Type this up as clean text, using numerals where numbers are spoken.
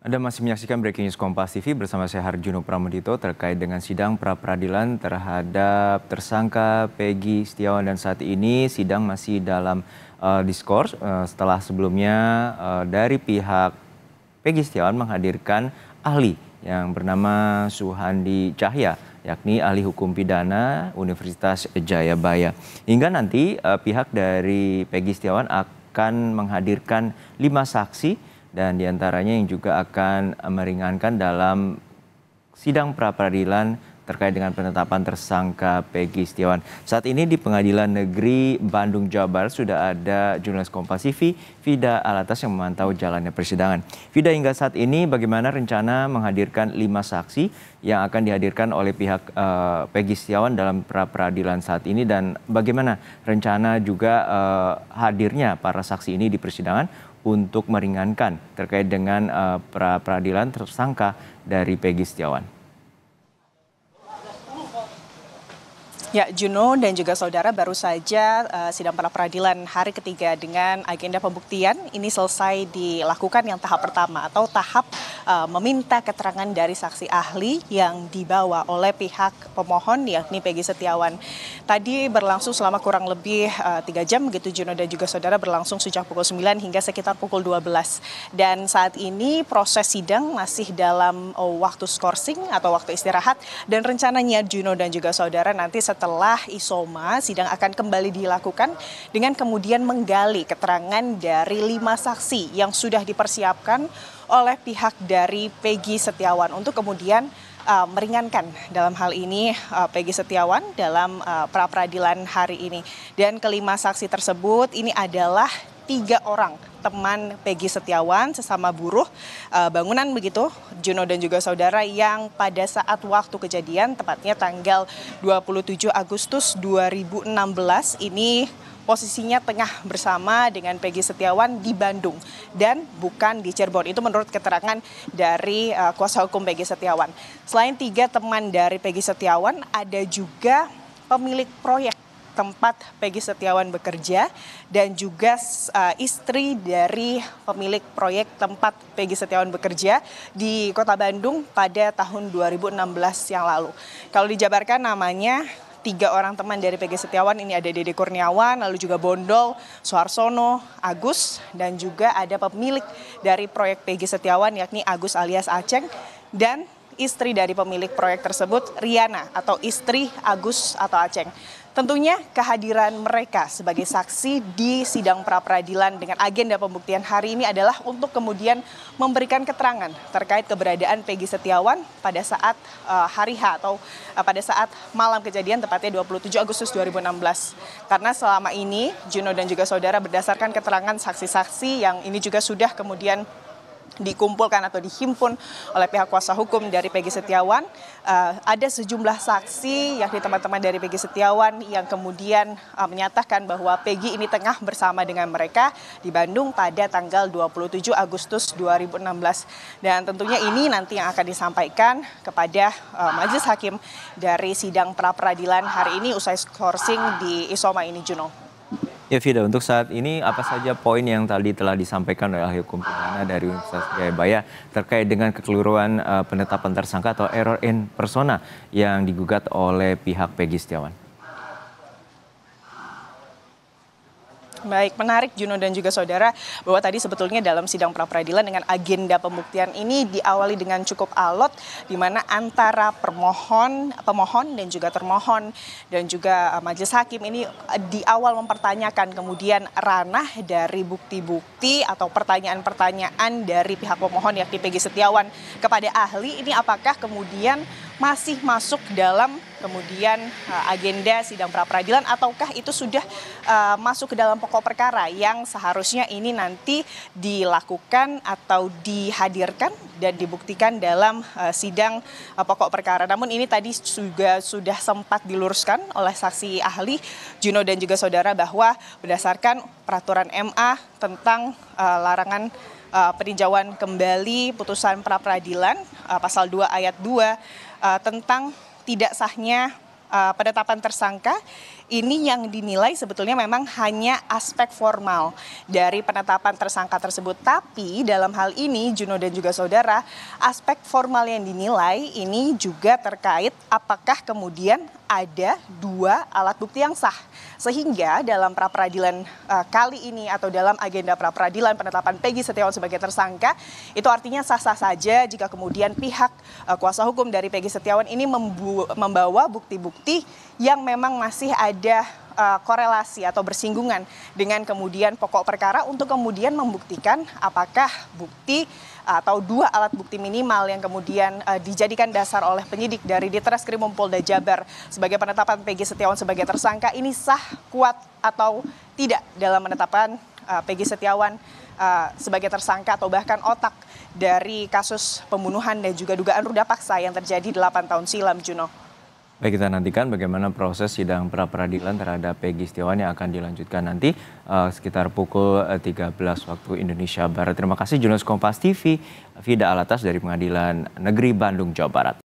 Anda masih menyaksikan Breaking News Kompas TV bersama saya Harjuno Pramudito terkait dengan sidang pra-peradilan terhadap tersangka Peggy Setiawan, dan saat ini sidang masih dalam diskurs setelah sebelumnya dari pihak Peggy Setiawan menghadirkan ahli yang bernama Suhandi Cahya, yakni ahli hukum pidana Universitas Jayabaya. Hingga nanti pihak dari Peggy Setiawan akan menghadirkan 5 saksi dan diantaranya yang juga akan meringankan dalam sidang pra-peradilan terkait dengan penetapan tersangka Peggy Setiawan. Saat ini di Pengadilan Negeri Bandung, Jawa Barat sudah ada jurnalis Kompas TV, Fida Alatas, yang memantau jalannya persidangan. Fida, hingga saat ini bagaimana rencana menghadirkan 5 saksi yang akan dihadirkan oleh pihak Peggy Setiawan dalam pra-peradilan saat ini, dan bagaimana rencana juga hadirnya para saksi ini di persidangan untuk meringankan terkait dengan pra-peradilan tersangka dari Peggy Setiawan? Ya, Juno dan juga saudara, baru saja sidang pra-peradilan hari ketiga dengan agenda pembuktian ini selesai dilakukan yang tahap pertama atau tahap meminta keterangan dari saksi ahli yang dibawa oleh pihak pemohon yakni Peggy Setiawan. Tadi berlangsung selama kurang lebih 3 jam begitu Juno dan juga saudara, berlangsung sejak pukul 9 hingga sekitar pukul 12. Dan saat ini proses sidang masih dalam waktu skorsing atau waktu istirahat, dan rencananya Juno dan juga saudara nanti setelah isoma sidang akan kembali dilakukan dengan kemudian menggali keterangan dari 5 saksi yang sudah dipersiapkan oleh pihak dari Peggy Setiawan untuk kemudian meringankan dalam hal ini Peggy Setiawan dalam pra-peradilan hari ini. Dan kelima saksi tersebut ini adalah 3 orang teman Peggy Setiawan, sesama buruh bangunan begitu, Juno dan juga saudara, yang pada saat waktu kejadian tepatnya tanggal 27 Agustus 2016 ini posisinya tengah bersama dengan Peggy Setiawan di Bandung dan bukan di Cirebon. Itu menurut keterangan dari kuasa hukum Peggy Setiawan. Selain 3 teman dari Peggy Setiawan, ada juga pemilik proyek tempat Peggy Setiawan bekerja dan juga istri dari pemilik proyek tempat Peggy Setiawan bekerja di Kota Bandung pada tahun 2016 yang lalu. Kalau dijabarkan namanya, 3 orang teman dari Peggy Setiawan ini ada Dede Kurniawan, lalu juga Bondol, Suharsono, Agus, dan juga ada pemilik dari proyek Peggy Setiawan yakni Agus alias Aceng, dan istri dari pemilik proyek tersebut, Riana, atau istri Agus atau Aceng. Tentunya kehadiran mereka sebagai saksi di sidang pra-peradilan dengan agenda pembuktian hari ini adalah untuk kemudian memberikan keterangan terkait keberadaan Peggy Setiawan pada saat hari H atau pada saat malam kejadian, tepatnya 27 Agustus 2016. Karena selama ini Juno dan juga saudara, berdasarkan keterangan saksi-saksi yang ini juga sudah kemudian dikumpulkan atau dihimpun oleh pihak kuasa hukum dari Peggy Setiawan, ada sejumlah saksi yakni teman-teman dari Peggy Setiawan yang kemudian menyatakan bahwa Peggy ini tengah bersama dengan mereka di Bandung pada tanggal 27 Agustus 2016. Dan tentunya ini nanti yang akan disampaikan kepada majelis hakim dari sidang pra-peradilan hari ini usai skorsing di Isoma ini, Juno. Ya, Fida, untuk saat ini apa saja poin yang tadi telah disampaikan oleh ahli hukum pidana dari Universitas Jayabaya terkait dengan kekeliruan penetapan tersangka atau error in persona yang digugat oleh pihak Peggy Setiawan? Baik, menarik Juno dan juga saudara, bahwa tadi sebetulnya dalam sidang pra-peradilan dengan agenda pembuktian ini diawali dengan cukup alot, di mana antara pemohon dan juga termohon dan juga majelis hakim ini di awal mempertanyakan kemudian ranah dari bukti-bukti atau pertanyaan-pertanyaan dari pihak pemohon yakni Peggy Setiawan kepada ahli ini apakah kemudian masih masuk dalam kemudian agenda sidang pra-peradilan ataukah itu sudah masuk ke dalam pokok perkara yang seharusnya ini nanti dilakukan atau dihadirkan dan dibuktikan dalam sidang pokok perkara. Namun ini tadi juga sudah sempat diluruskan oleh saksi ahli Juno dan juga saudara bahwa berdasarkan peraturan MA tentang larangan peninjauan kembali putusan pra-peradilan pasal 2 ayat 2 tentang tidak sahnya penetapan tersangka, ini yang dinilai sebetulnya memang hanya aspek formal dari penetapan tersangka tersebut. Tapi dalam hal ini Juno dan juga saudara, aspek formal yang dinilai ini juga terkait apakah kemudian ada 2 alat bukti yang sah. Sehingga dalam pra-peradilan kali ini atau dalam agenda pra-peradilan penetapan Peggy Setiawan sebagai tersangka, itu artinya sah-sah saja jika kemudian pihak kuasa hukum dari Peggy Setiawan ini membawa bukti-bukti yang memang masih ada korelasi atau bersinggungan dengan kemudian pokok perkara untuk kemudian membuktikan apakah bukti atau 2 alat bukti minimal yang kemudian dijadikan dasar oleh penyidik dari Ditreskrimum Polda Jabar sebagai penetapan Peggy Setiawan sebagai tersangka ini sah, kuat atau tidak dalam menetapkan Peggy Setiawan sebagai tersangka atau bahkan otak dari kasus pembunuhan dan juga dugaan ruda paksa yang terjadi 8 tahun silam, Juno. Baik, kita nantikan bagaimana proses sidang pra-peradilan terhadap Peggy Setiawan yang akan dilanjutkan nanti sekitar pukul 13 waktu Indonesia Barat. Terima kasih jurnalis Kompas TV, Fida Alatas dari Pengadilan Negeri Bandung, Jawa Barat.